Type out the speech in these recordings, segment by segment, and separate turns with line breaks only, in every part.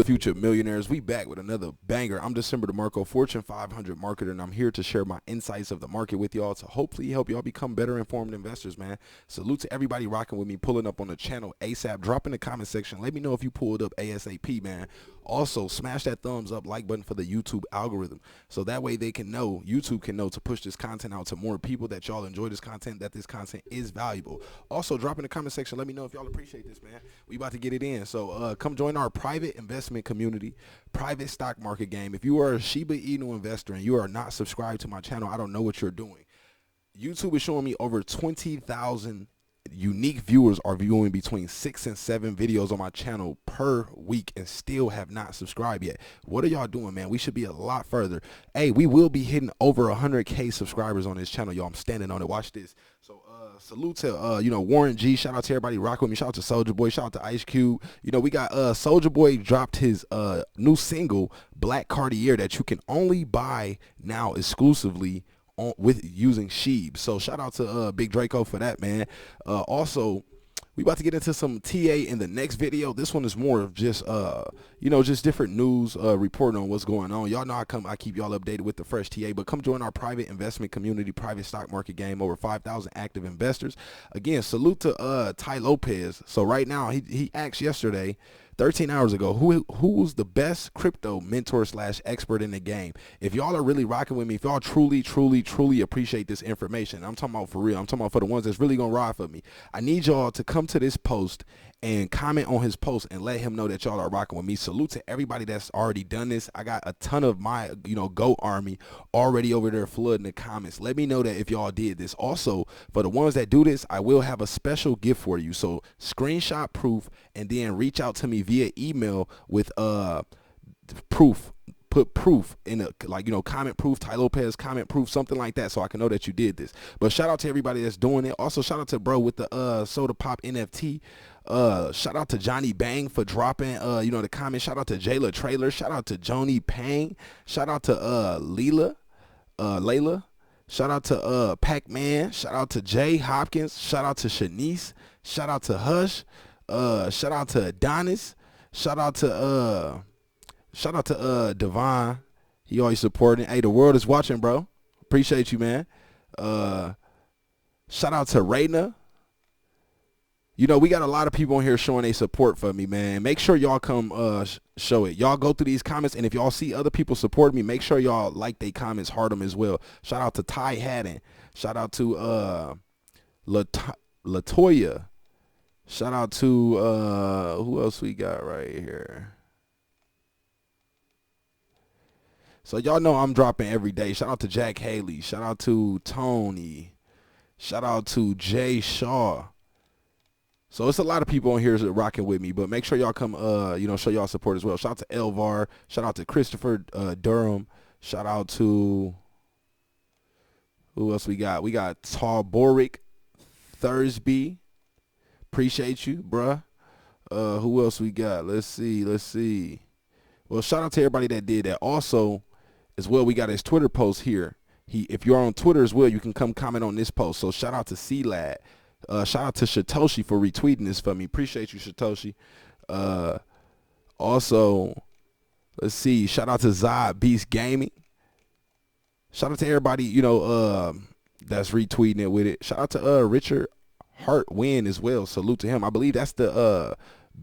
Future millionaires, we back with another banger. I'm DecemberDeMarco, Fortune 500 marketer, and I'm here to share my insights of the market with y'all to hopefully help y'all become better informed investors, man. Salute to everybody rocking with me, pulling up on the channel ASAP. Drop in the comment section. Let me know if you pulled up ASAP, man. Also, smash that thumbs up like button for the YouTube algorithm, so that way they can know, YouTube can know to push this content out to more people, that y'all enjoy this content, that this content is valuable. Also, drop in the comment section. Let me know if y'all appreciate this, man. We about to get it in. So come join our private investment community, private stock market game. If you are a Shiba Inu investor and you are not subscribed to my channel, I don't know what you're doing. YouTube is showing me over 20,000 unique viewers are viewing between 6 and 7 videos on my channel per week and still have not subscribed yet. What are y'all doing, man? We should be a lot further. Hey, we will be hitting over 100K subscribers on this channel, y'all. I'm standing on it. Watch this. So salute to Warren G. Shout out to everybody rock with me. Shout out to Soulja Boy. Shout out to Ice Cube. We got Soulja Boy dropped his new single Black Cartier that you can only buy now exclusively with using Shib. So shout out to Big Draco for that, man. Also, we about to get into some TA in the next video. This one is more of just just different news, reporting on what's going on. Y'all know I keep y'all updated with the fresh TA, but come join our private investment community, private stock market game, over 5,000 active investors. Again, salute to Ty Lopez. So right now he asked yesterday, 13 hours ago, who's the best crypto mentor / expert in the game. If y'all are really rocking with me, if y'all truly appreciate this information, I'm talking about for real, I'm talking about for the ones that's really gonna ride for me, I need y'all to come to this post and comment on his post and let him know that y'all are rocking with me. Salute to everybody that's already done this. I got a ton of my GOAT army already over there flooding the comments. Let me know that if y'all did this. Also, for the ones that do this, I will have a special gift for you. So screenshot proof and then reach out to me via email with proof. Put proof in a comment proof, Ty Lopez comment proof, something like that, so I can know that you did this. But shout out to everybody that's doing it. Also shout out to bro with the soda pop NFT. Shout out to Johnny Bang for dropping the comment. Shout out to Jayla Trailer. Shout out to Joni Pang. Shout out to Layla. Shout out to Pac-Man. Shout out to Jay Hopkins. Shout out to Shanice. Shout out to Hush. Shout out to Adonis. Shout out to Devon. He always supporting. Hey, the world is watching, bro. Appreciate you, man. Shout out to Raina. We got a lot of people on here showing their support for me, man. Make sure y'all come show it. Y'all go through these comments, and if y'all see other people support me, make sure y'all like their comments, heart them as well. Shout out to Ty Haddon. Shout out to Latoya. Shout out to who else we got right here? So y'all know I'm dropping every day. Shout out to Jack Haley. Shout out to Tony. Shout out to Jay Shaw. So it's a lot of people on here rocking with me, but make sure y'all come, show y'all support as well. Shout out to Elvar. Shout out to Christopher Durham. Shout out to, who else we got? We got Tall Boric Thursby. Appreciate you, bruh. Who else we got? Let's see. Well, shout out to everybody that did that. Also, as well, we got his Twitter post here. If you're on Twitter as well, you can come comment on this post. So shout out to C-Lad. Shout out to Shatoshi for retweeting this for me. Appreciate you, Shatoshi. Also, let's see. Shout out to Zod Beast Gaming. Shout out to everybody, that's retweeting it with it. Shout out to Richard Hart Win as well. Salute to him. I believe that's the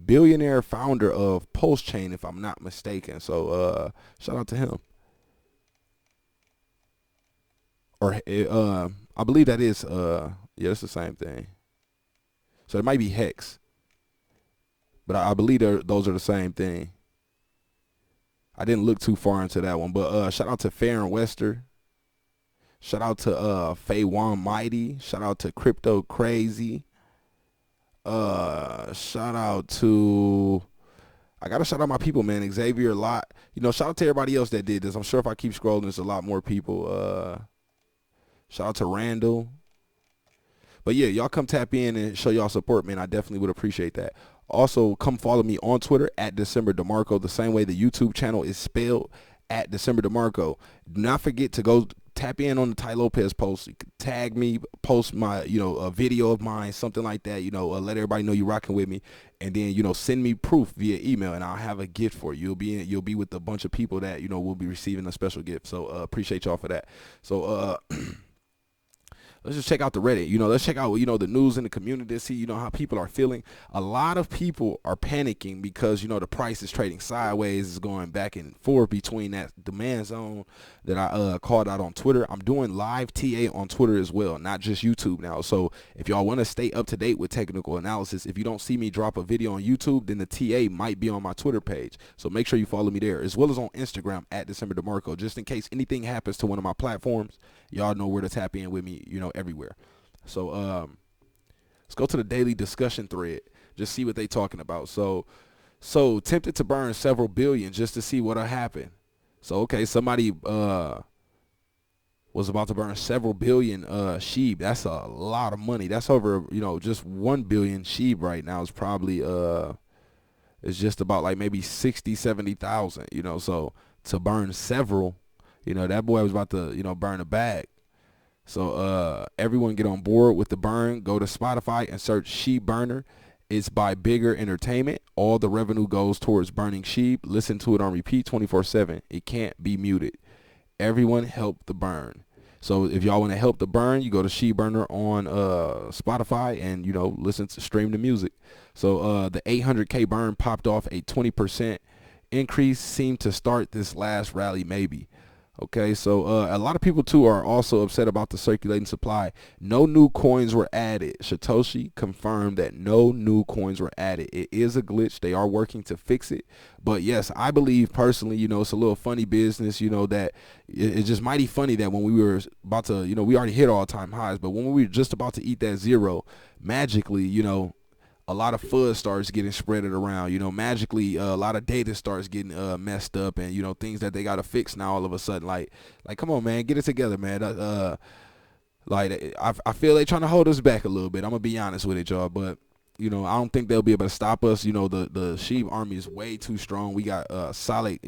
billionaire founder of Pulse Chain, if I'm not mistaken. So shout out to him. Or I believe that is yeah, it's the same thing. So it might be Hex, but I believe those are the same thing. I didn't look too far into that one, but shout out to Fair and Wester. Shout out to Fei Wan Mighty. Shout out to Crypto Crazy. Shout out to, I gotta shout out my people, man. Xavier Lot. Shout out to everybody else that did this. I'm sure if I keep scrolling, there's a lot more people. Shout out to Randall. But yeah, y'all come tap in and show y'all support, man. I definitely would appreciate that. Also, come follow me on Twitter at DecemberDeMarco, the same way the YouTube channel is spelled, at DecemberDeMarco. Do not forget to go tap in on the Ty Lopez post. You can tag me, post my, a video of mine, something like that. Let everybody know you're rocking with me, and then send me proof via email, and I'll have a gift for you. You'll be with a bunch of people that will be receiving a special gift. So appreciate y'all for that. So let's just check out the Reddit. Let's check out, the news in the community to see, how people are feeling. A lot of people are panicking because, the price is trading sideways. It's going back and forth between that demand zone that I called out on Twitter. I'm doing live TA on Twitter as well, not just YouTube now. So if y'all want to stay up to date with technical analysis, if you don't see me drop a video on YouTube, then the TA might be on my Twitter page. So make sure you follow me there, as well as on Instagram at DecemberDeMarco, just in case anything happens to one of my platforms. Y'all know where to tap in with me, everywhere. So let's go to the daily discussion thread, just see what they talking about. So tempted to burn several billion just to see what'll happen. So okay, somebody was about to burn several billion Shib. That's a lot of money. That's over, just 1 billion Shib right now is probably it's just about like maybe 60,000-70,000, so to burn several, that boy was about to, burn a bag. So everyone get on board with the burn. Go to Spotify and search Sheep Burner. It's by Bigger Entertainment. All the revenue goes towards burning sheep. Listen to it on repeat 24/7. It can't be muted. Everyone help the burn. So if y'all want to help the burn, you go to Sheep Burner on Spotify and stream the music. So the 800K burn popped off a 20% increase. Seemed to start this last rally maybe. Okay, so a lot of people too are also upset about the circulating supply. No new coins were added. Satoshi confirmed that no new coins were added. It is a glitch. They are working to fix it. But yes, I believe personally, it's a little funny business, that it's just mighty funny that when we were about to, we already hit all-time highs, but when we were just about to eat that zero, magically, a lot of fuzz starts getting spreaded around, magically a lot of data starts getting messed up, and things that they got to fix now all of a sudden, like come on, man, get it together, man. I feel they trying to hold us back a little bit. I'm gonna be honest with it, y'all, but I don't think they'll be able to stop us. The Sheep army is way too strong. We got solid,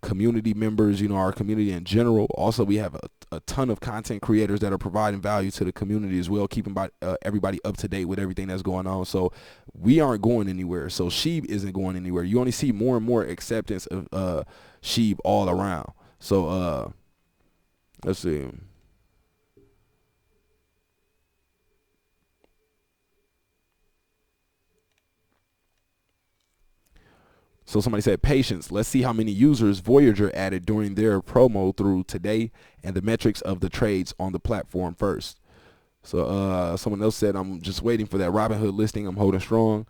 community members, our community in general. Also, we have a ton of content creators that are providing value to the community as well, keeping everybody up to date with everything that's going on. So we aren't going anywhere. So Shib isn't going anywhere. You only see more and more acceptance of Shib all around. So let's see. So somebody said, patience. Let's see how many users Voyager added during their promo through today and the metrics of the trades on the platform first. So someone else said, I'm just waiting for that Robinhood listing. I'm holding strong.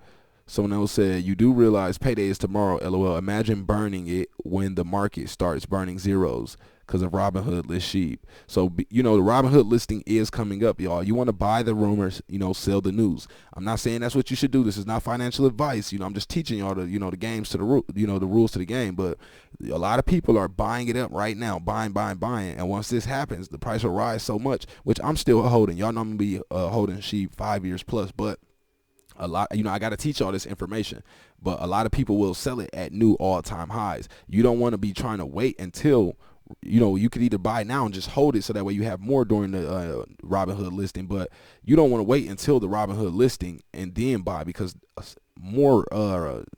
Someone else said, you do realize payday is tomorrow, LOL. Imagine burning it when the market starts burning zeros because of Robinhood list sheep. So, the Robinhood listing is coming up, y'all. You want to buy the rumors, sell the news. I'm not saying that's what you should do. This is not financial advice. I'm just teaching y'all the, the games to the, the rules to the game. But a lot of people are buying it up right now, buying. And once this happens, the price will rise so much, which I'm still holding. Y'all know I'm going to be holding sheep 5 years plus, but a lot, I got to teach all this information, but a lot of people will sell it at new all-time highs. You don't want to be trying to wait until, you could either buy now and just hold it so that way you have more during the Robinhood listing, but you don't want to wait until the Robinhood listing and then buy, because more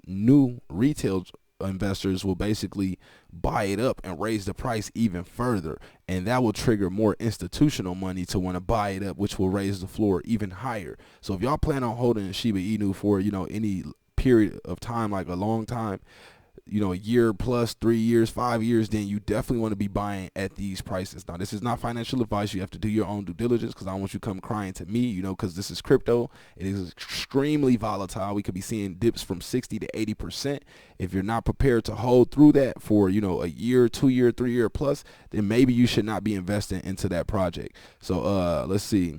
new retail investors will basically buy it up and raise the price even further, and that will trigger more institutional money to want to buy it up, which will raise the floor even higher. So if y'all plan on holding Shiba Inu for any period of time, like a long time, a year plus, 3 years, 5 years, then you definitely want to be buying at these prices. Now, this is not financial advice. You have to do your own due diligence, because I don't want you to come crying to me, because this is crypto. It is extremely volatile. We could be seeing dips from 60 to 80%. If you're not prepared to hold through that for, a year, 2 year, 3 year plus, then maybe you should not be investing into that project. So let's see.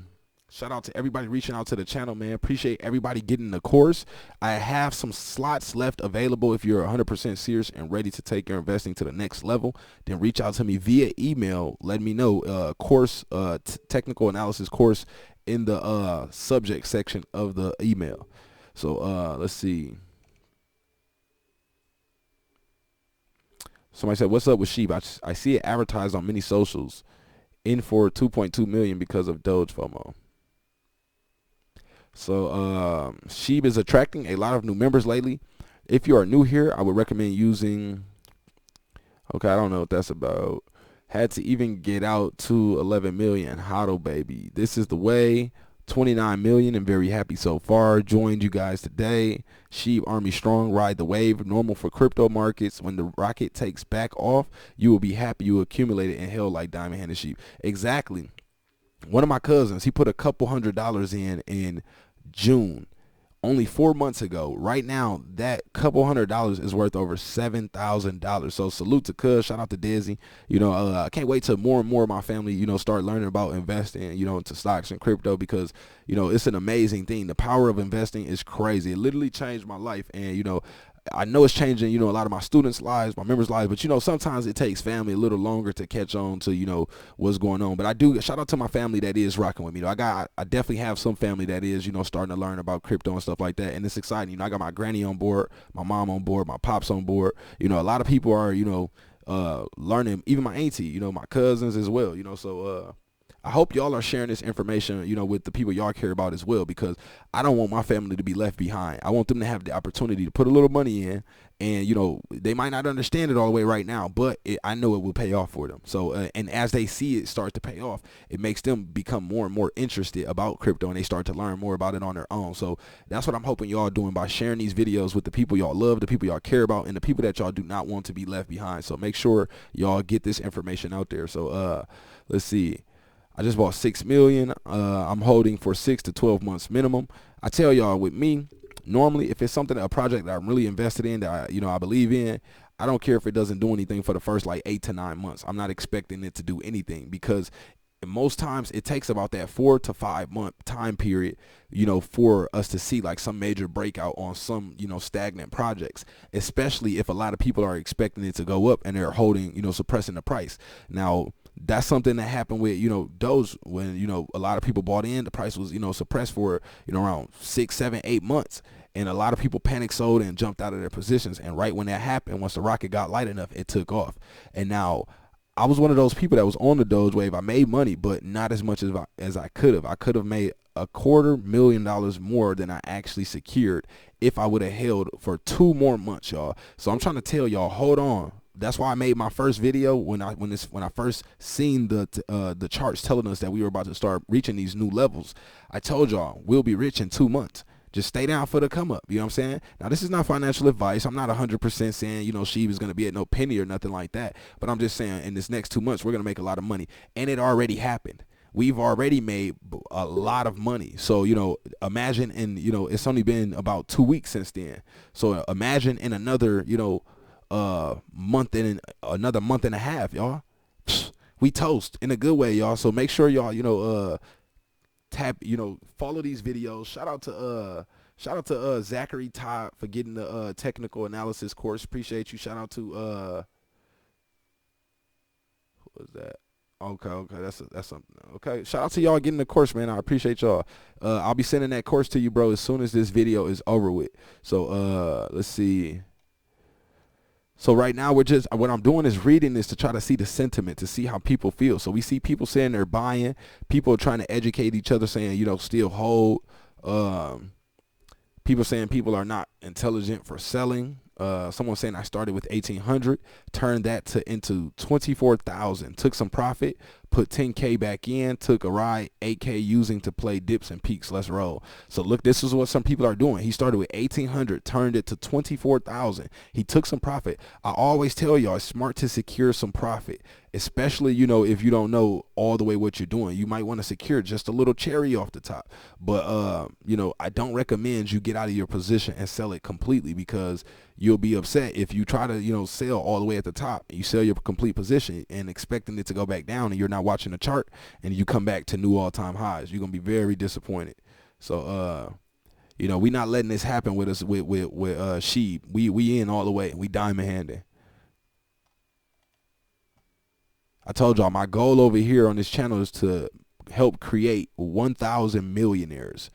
Shout out to everybody reaching out to the channel, man. Appreciate everybody getting the course. I have some slots left available. If you're 100% serious and ready to take your investing to the next level, then reach out to me via email. Let me know. Course, technical analysis course in the subject section of the email. So let's see. Somebody said, what's up with Shib? I see it advertised on many socials. in for 2.2 million because of Doge FOMO. So Shib is attracting a lot of new members lately. If you are new here, I would recommend using, okay, I don't know what that's about. Had to even get out to 11 million. Hodl baby. This is the way. 29 million and very happy so far. Joined you guys today. Shib Army strong. Ride the wave. Normal for crypto markets. When the rocket takes back off, you will be happy you accumulated and held like diamond handed sheep. Exactly. One of my cousins, he put a couple $100s in June, only 4 months ago. Right now, that couple $100 is worth over $7,000. So salute to Cuz, shout out to Dizzy. You know, I can't wait till more and more of my family, you know, start learning about investing, you know, into stocks and crypto, because, you know, it's an amazing thing. The power of investing is crazy. It literally changed my life. And, you know, I know it's changing, you know, a lot of my students' lives, my members' lives, but, you know, sometimes it takes family a little longer to catch on to, you know, what's going on. But I do shout out to my family that is rocking with me. You know, I definitely have some family that is, you know, starting to learn about crypto and stuff like that. And it's exciting. You know, I got my granny on board, my mom on board, my pops on board. You know, a lot of people are, you know, learning, even my auntie, you know, my cousins as well, you know, so, I hope y'all are sharing this information, you know, with the people y'all care about as well, because I don't want my family to be left behind. I want them to have the opportunity to put a little money in, and, you know, they might not understand it all the way right now, but I know it will pay off for them. So, and as they see it start to pay off, it makes them become more and more interested about crypto, and they start to learn more about it on their own. So that's what I'm hoping y'all doing by sharing these videos with the people y'all love, the people y'all care about, and the people that y'all do not want to be left behind. So make sure y'all get this information out there. So, let's see. I just bought 6 million. I'm holding for 6 to 12 months minimum. I tell y'all, with me, normally if it's something, a project that I'm really invested in, that I believe in, I don't care if it doesn't do anything for the first like 8 to 9 months. I'm not expecting it to do anything, because most times it takes about that 4 to 5 month time period, you know, for us to see like some major breakout on some, you know, stagnant projects, especially if a lot of people are expecting it to go up and they're holding, you know, suppressing the price. Now, that's something that happened with, you know, Doge, when, you know, a lot of people bought in, the price was, you know, suppressed for, you know, around 6, 7, 8 months. And a lot of people panic sold and jumped out of their positions. And right when that happened, once the rocket got light enough, it took off. And now I was one of those people that was on the Doge wave. I made money, but not as much as I could have. I could have made $250,000 more than I actually secured if I would have held for 2 more months, y'all. So I'm trying to tell y'all, hold on. That's why I made my first video when I first seen the charts telling us that we were about to start reaching these new levels. I told y'all we'll be rich in 2 months. Just stay down for the come up. You know what I'm saying? Now, this is not financial advice. I'm not 100% saying, you know, Shib is going to be at no penny or nothing like that. But I'm just saying, in this next 2 months, we're going to make a lot of money. And it already happened. We've already made a lot of money. So, you know, imagine you know, it's only been about 2 weeks since then. So imagine in another, you know, month and another month and a half, y'all. We toast in a good way, y'all. So make sure y'all, you know, follow these videos. Shout out to Zachary Todd for getting the technical analysis course. Appreciate you. Shout out to who was that? Okay, that's something. Okay, shout out to y'all getting the course, man. I appreciate y'all. I'll be sending that course to you, bro, as soon as this video is over with. So let's see. So right now what I'm doing is reading this to try to see the sentiment, to see how people feel. So we see people saying they're buying, people trying to educate each other, saying, you know, still hold. People saying people are not intelligent for selling. Someone saying I started with 1,800, turned that into 24,000, took some profit, put 10K back in, took a ride, 8K using to play dips and peaks. Let's roll. So look, this is what some people are doing. He started with 1,800, turned it to 24,000. He took some profit. I always tell y'all, it's smart to secure some profit, especially, you know, if you don't know all the way what you're doing. You might want to secure just a little cherry off the top. But, you know, I don't recommend you get out of your position and sell it completely, because you'll be upset if you try to, you know, sell all the way at the top. You sell your complete position and expecting it to go back down, and you're not watching the chart, and you come back to new all-time highs. You're gonna be very disappointed. So you know, we not letting this happen with us with Shib. We in all the way. We diamond handing. I told y'all my goal over here on this channel is to help create 1,000 millionaires.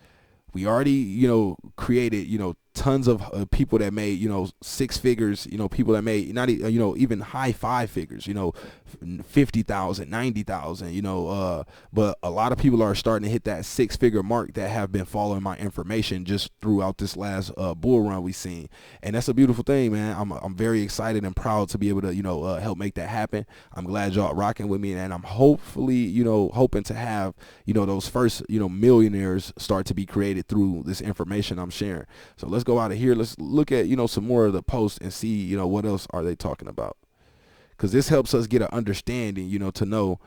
We already, you know, created, you know, tons of people that made, you know, six figures, you know, people that made not, you know, even high five figures, you know, 50,000, 90,000, you know, but a lot of people are starting to hit that six-figure mark that have been following my information just throughout this last bull run we've seen. And that's a beautiful thing, man. I'm very excited and proud to be able to, you know, help make that happen. I'm glad y'all rocking with me, and I'm hopefully, you know, hoping to have, you know, those first, you know, millionaires start to be created through this information I'm sharing. So let's go out of here. Let's look at, you know, some more of the posts and see, you know, what else are they talking about, because this helps us get an understanding, you know, to know,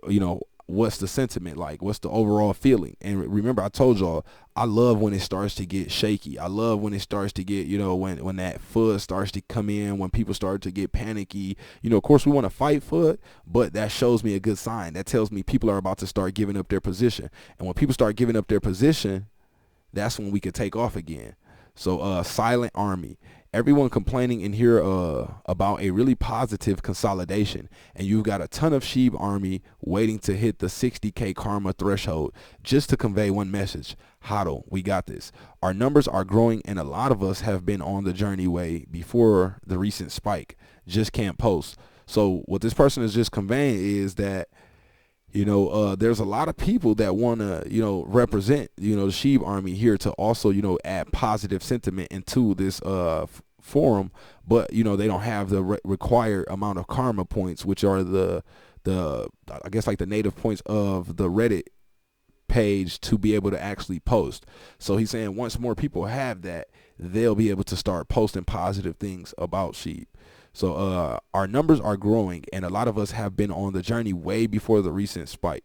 you know, what's the sentiment like, what's the overall feeling. And remember, I told y'all, I love when it starts to get shaky. I love when it starts to get, you know, when that FUD starts to come in, when people start to get panicky. You know, of course we want to fight FUD, but that shows me a good sign. That tells me people are about to start giving up their position. And when people start giving up their position, that's when we could take off again. So silent army, everyone complaining in here about a really positive consolidation, and you've got a ton of Shib army waiting to hit the 60k karma threshold just to convey one message: hodl, we got this. Our numbers are growing, and a lot of us have been on the journey way before the recent spike, just can't post. So what this person is just conveying is that, you know, there's a lot of people that want to, you know, represent, you know, the Shib army here to also, you know, add positive sentiment into this forum, but, you know, they don't have the required amount of karma points, which are the I guess like the native points of the Reddit page to be able to actually post. So he's saying once more people have that, they'll be able to start posting positive things about Shib. So our numbers are growing, and a lot of us have been on the journey way before the recent spike.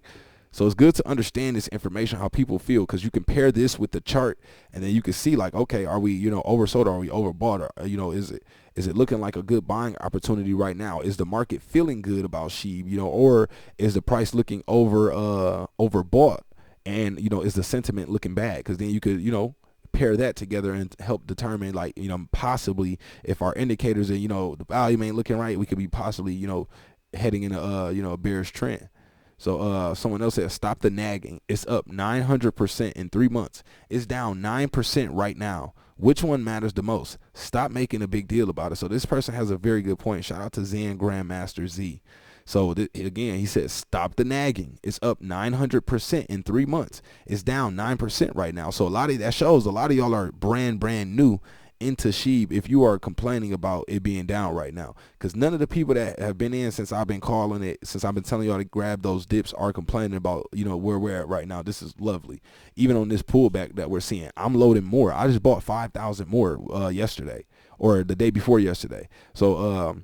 So it's good to understand this information, how people feel, because you compare this with the chart, and then you can see like, okay, are we, you know, oversold, or are we overbought, or, you know, is it looking like a good buying opportunity right now? Is the market feeling good about Shib, you know, or is the price looking overbought, and, you know, is the sentiment looking bad? Because then you could, you know, pair that together and help determine, like, you know, possibly if our indicators and, you know, the volume ain't looking right, we could be possibly, you know, heading in a you know, a bearish trend. So someone else said, stop the nagging. It's up 900% in 3 months. It's down 9% right now. Which one matters the most? Stop making a big deal about it. So this person has a very good point. Shout out to Zen Grandmaster Z. So again, he says, stop the nagging. It's up 900% in 3 months. It's down 9% right now. So a lot of that shows a lot of y'all are brand new into Shib if you are complaining about it being down right now, because none of the people that have been in since I've been calling it, since I've been telling y'all to grab those dips, are complaining about, you know, where we're at right now. This is lovely. Even on this pullback that we're seeing, I'm loading more. I just bought 5,000 more yesterday, or the day before yesterday. So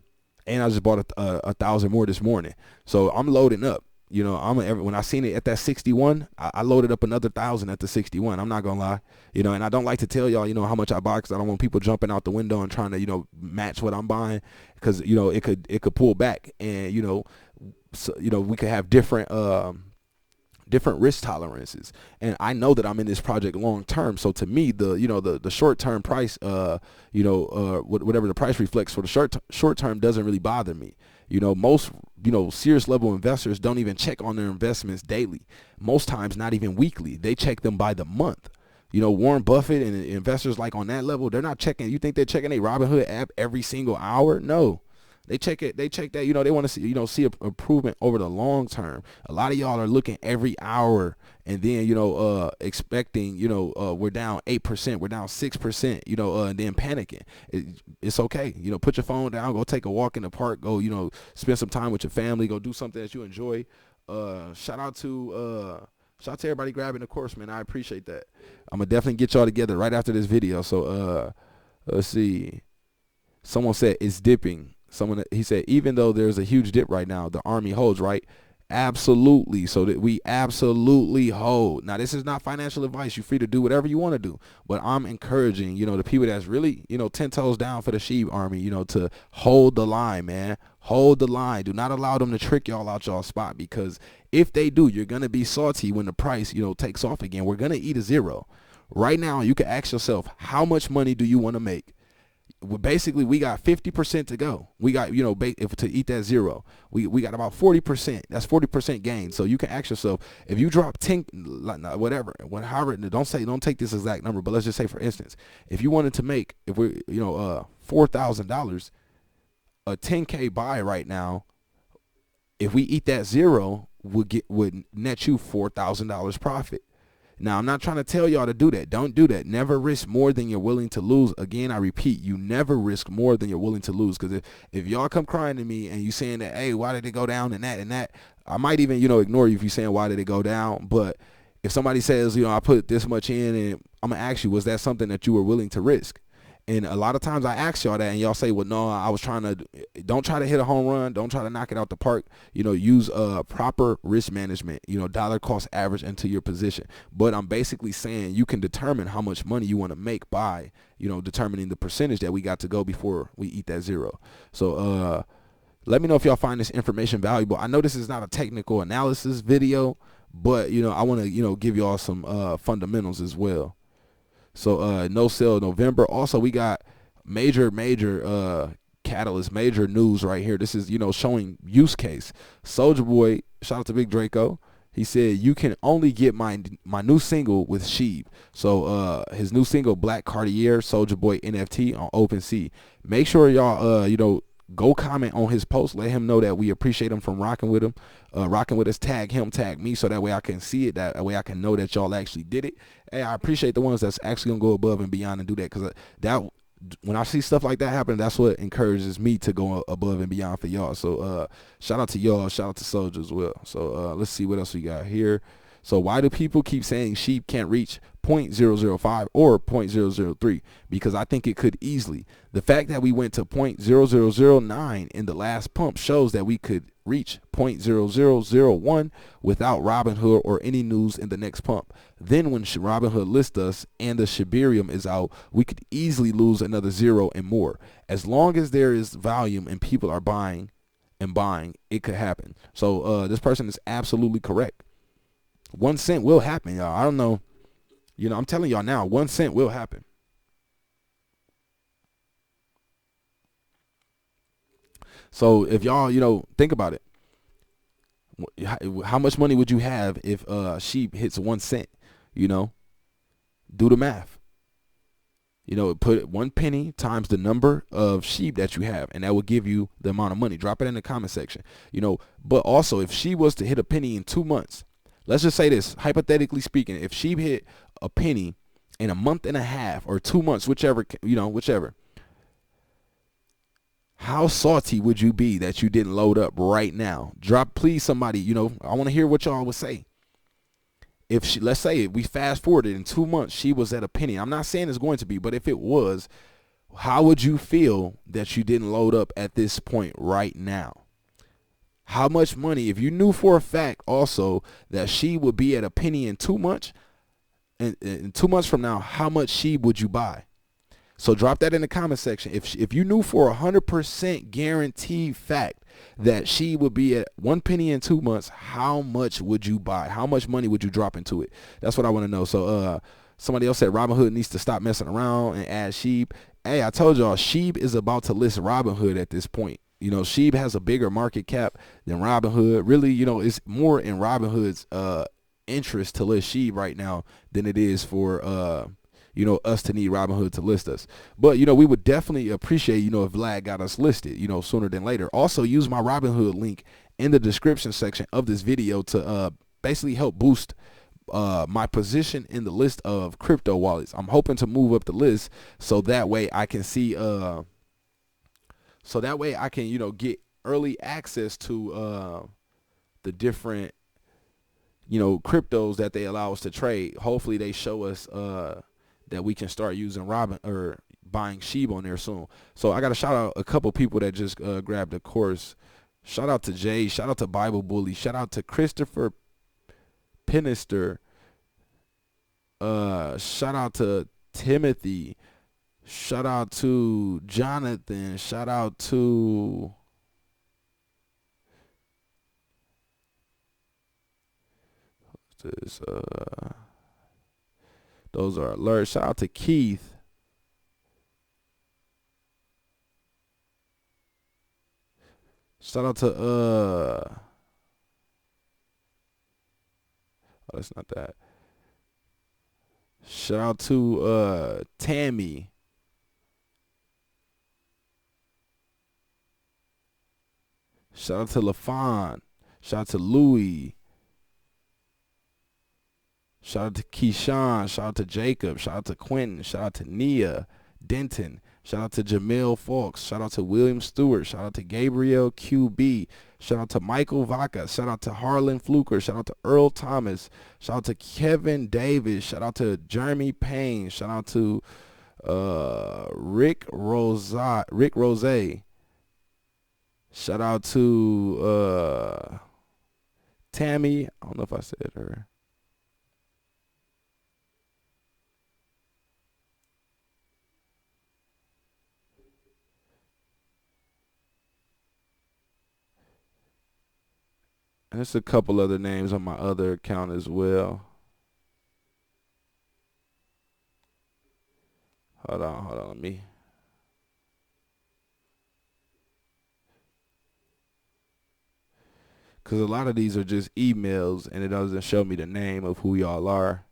and I just bought 1,000 more this morning. So I'm loading up. You know, when I seen it at that 61, I loaded up another 1,000 at the 61. I'm not gonna lie, you know, and I don't like to tell y'all, you know, how much I buy, because I don't want people jumping out the window and trying to, you know, match what I'm buying, because, you know, it could pull back, and, you know, so, you know, we could have different risk tolerances, and I know that I'm in this project long term. So to me, the, you know, the short term price, you know, whatever the price reflects for the short term doesn't really bother me. You know, most, you know, serious level investors don't even check on their investments daily. Most times not even weekly. They check them by the month. You know, Warren Buffett and investors like on that level, they're not checking. You think they're checking a Robinhood app every single hour? No. They check it. They check that, you know, they want to see, you know, see a improvement over the long term. A lot of y'all are looking every hour, and then, you know, expecting, you know, we're down 8%, we're down 6%, you know, and then panicking. It's okay. You know, put your phone down, go take a walk in the park, go, you know, spend some time with your family, go do something that you enjoy. Shout out to everybody grabbing the course, man. I appreciate that. I'm gonna definitely get y'all together right after this video. So let's see. Someone said it's dipping. He said, even though there's a huge dip right now, the army holds, right? Absolutely. So that we absolutely hold. Now, this is not financial advice. You're free to do whatever you want to do, but I'm encouraging, you know, the people that's really, you know, 10 toes down for the Shib army, you know, to hold the line, man. Hold the line. Do not allow them to trick y'all out y'all spot, because if they do, you're going to be salty when the price, you know, takes off again. We're going to eat a zero. Right now, you can ask yourself, how much money do you want to make? basically we got 50% to go. We got, you know, if to eat that zero, we got about 40%. That's 40% gain. So you can ask yourself, if you drop 10, whatever, however, don't take this exact number, but let's just say, for instance, if you wanted to make, if we, you know, $4,000, a 10K buy right now, if we eat that zero, would net you $4,000 profit. Now, I'm not trying to tell y'all to do that. Don't do that. Never risk more than you're willing to lose. Again, I repeat, you never risk more than you're willing to lose. Because if y'all come crying to me and you saying that, hey, why did it go down and that, I might even, you know, ignore you if you're saying, why did it go down? But if somebody says, you know, I put this much in, and I'm going to ask you, was that something that you were willing to risk? And a lot of times I ask y'all that, and y'all say, well, no, I was trying to. Don't try to hit a home run. Don't try to knock it out the park. You know, use proper risk management, you know, dollar cost average into your position. But I'm basically saying you can determine how much money you want to make by, you know, determining the percentage that we got to go before we eat that zero. So let me know if y'all find this information valuable. I know this is not a technical analysis video, but, you know, I want to, you know, give y'all some fundamentals as well. So no sale November. Also, we got major catalyst, major news right here. This is, you know, showing use case. Soulja Boy, shout out to Big Draco. He said, you can only get my new single with Shib. So his new single, Black Cartier, Soulja Boy NFT on OpenSea. Make sure y'all you know, go comment on his post. Let him know that we appreciate him from rocking with him, rocking with us. Tag him, tag me, so that way I can see it. That way I can know that y'all actually did it. Hey, I appreciate the ones that's actually gonna go above and beyond and do that, because that, when I see stuff like that happen, that's what encourages me to go above and beyond for y'all. So shout out to y'all, shout out to Soulja as well. So let's see what else we got here. So why do people keep saying Shib can't reach 0.005 or 0.003? Because I think it could easily. The fact that we went to 0.0009 in the last pump shows that we could reach 0.0001 without Robinhood or any news in the next pump. Then when Robinhood lists us and the Shibarium is out, we could easily lose another zero and more. As long as there is volume and people are buying, it could happen. So this person is absolutely correct. 1 cent will happen, y'all. I don't know. You know, I'm telling y'all now, 1 cent will happen. So if y'all, you know, think about it. How much money would you have if Shib hits 1 cent? You know, do the math. You know, put 1 penny times the number of Shib that you have, and that will give you the amount of money. Drop it in the comment section. You know, but also if Shib was to hit a penny in 2 months, let's just say this, hypothetically speaking, if Shib hit a penny in a month and a half or 2 months, whichever, you know, whichever, how salty would you be that you didn't load up right now? Drop, please, somebody, you know, I want to hear what y'all would say. If let's say we fast forwarded in 2 months, she was at a penny. I'm not saying it's going to be, but if it was, how would you feel that you didn't load up at this point right now? How much money, if you knew for a fact also that she would be at a penny in 2 months, and in 2 months from now, how much Shib would you buy? So drop that in the comment section. If you knew for 100% guaranteed fact that she would be at 1 penny in 2 months, how much would you buy? How much money would you drop into it? That's what I want to know. So somebody else said Robinhood needs to stop messing around and add Shib. Hey, I told y'all, Shib is about to list Robinhood at this point. You know, Shib has a bigger market cap than Robinhood. Really, you know, it's more in Robinhood's interest to list Shib right now than it is for you know, us to need Robinhood to list us. But, you know, we would definitely appreciate, you know, if Vlad got us listed, you know, sooner than later. Also, use my Robinhood link in the description section of this video to basically help boost my position in the list of crypto wallets. I'm hoping to move up the list so that way I can see, you know, get early access to the different, you know, cryptos that they allow us to trade. Hopefully they show us that we can start using buying Shib on there soon. So I got to shout out a couple people that just grabbed the course. Shout out to Jay. Shout out to Bible Bully. Shout out to Christopher Pinister. Shout out to Timothy. Shout out to Jonathan. Shout out to this. Those are alerts. Shout out to Keith. Shout out to oh, that's not that. Shout out to Tammy. Shout out to LaFon. Shout out to Louis. Shout out to Keyshawn. Shout out to Jacob. Shout out to Quentin. Shout out to Nia Denton. Shout out to Jamil Fawkes. Shout out to William Stewart. Shout out to Gabriel QB. Shout out to Michael Vaca. Shout out to Harlan Fluker. Shout out to Earl Thomas. Shout out to Kevin Davis. Shout out to Jeremy Payne. Shout out to Rick Rose. Shout out to Tammy. I don't know if I said her. And there's a couple other names on my other account as well. Hold on, let me. Because a lot of these are just emails and it doesn't show me the name of who y'all are.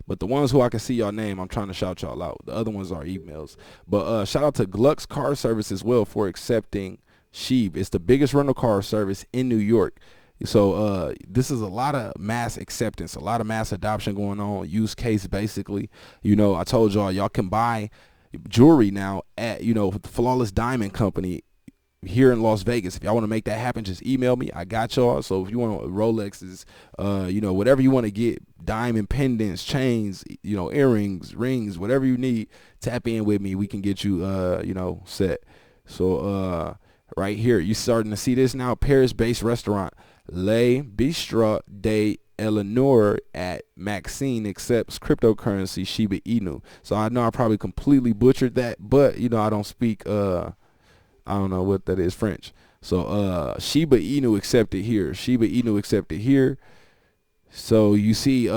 But the ones who I can see y'all name, I'm trying to shout y'all out. The other ones are emails. But shout out to Glux Car Service as well for accepting Shib. It's the biggest rental car service in New York. So this is a lot of mass acceptance, a lot of mass adoption going on, use case basically. You know, I told y'all can buy jewelry now at, you know, Flawless Diamond Company here in Las Vegas. If y'all want to make that happen, just email me. I got y'all. So if you want Rolexes, you know, whatever you want to get, diamond pendants, chains, you know, earrings, rings, whatever you need, tap in with me. We can get you, you know, set. So right here, you starting to see this now. Paris-based restaurant Le Bistro de Eleanor at Maxine accepts cryptocurrency Shiba Inu. So I know I probably completely butchered that, but you know, I don't speak I don't know what that is, French. So Shiba Inu accepted here. Shiba Inu accepted here. So you see,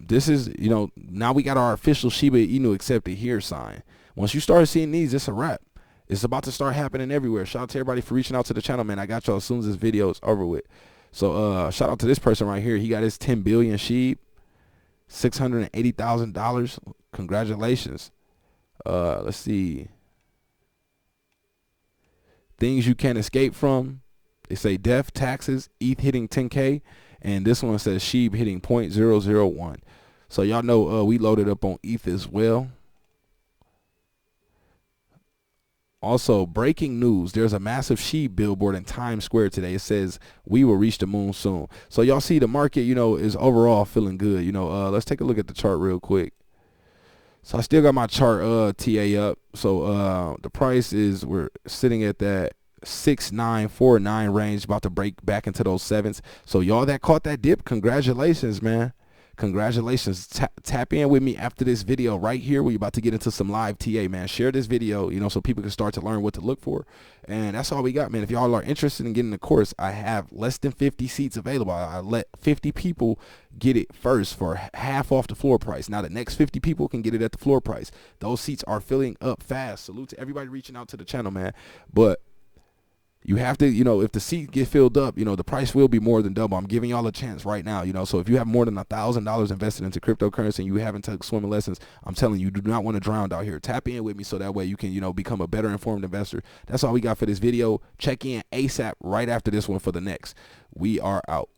this is, you know, now we got our official Shiba Inu accepted here sign. Once you start seeing these, it's a wrap. It's about to start happening everywhere. Shout out to everybody for reaching out to the channel, man. I got y'all as soon as this video is over with. So shout out to this person right here. He got his 10 billion Shib, $680,000. Congratulations. Let's see. Things you can't escape from. They say death, taxes, ETH hitting 10K. And this one says Shib hitting 0.001. So y'all know we loaded up on ETH as well. Also, breaking news, there's a massive Shib billboard in Times Square today. It says, we will reach the moon soon. So y'all see the market, you know, is overall feeling good. You know, let's take a look at the chart real quick. So I still got my chart TA up. So the price is, we're sitting at that 6949 range, about to break back into those sevens. So y'all that caught that dip, congratulations, man. Congratulations. Tap in with me after this video right here. We're about to get into some live TA, man. Share this video, you know, so people can start to learn what to look for. And that's all we got, man. If y'all are interested in getting the course, I have less than 50 seats available. I let 50 people get it first for half off the floor price. Now the next 50 people can get it at the floor price. Those seats are filling up fast. Salute to everybody reaching out to the channel, man. But you have to, you know, if the seat get filled up, you know, the price will be more than double. I'm giving y'all a chance right now, you know. So if you have more than $1,000 invested into cryptocurrency and you haven't took swimming lessons, I'm telling you, do not want to drown out here. Tap in with me so that way you can, you know, become a better informed investor. That's all we got for this video. Check in ASAP right after this one for the next. We are out.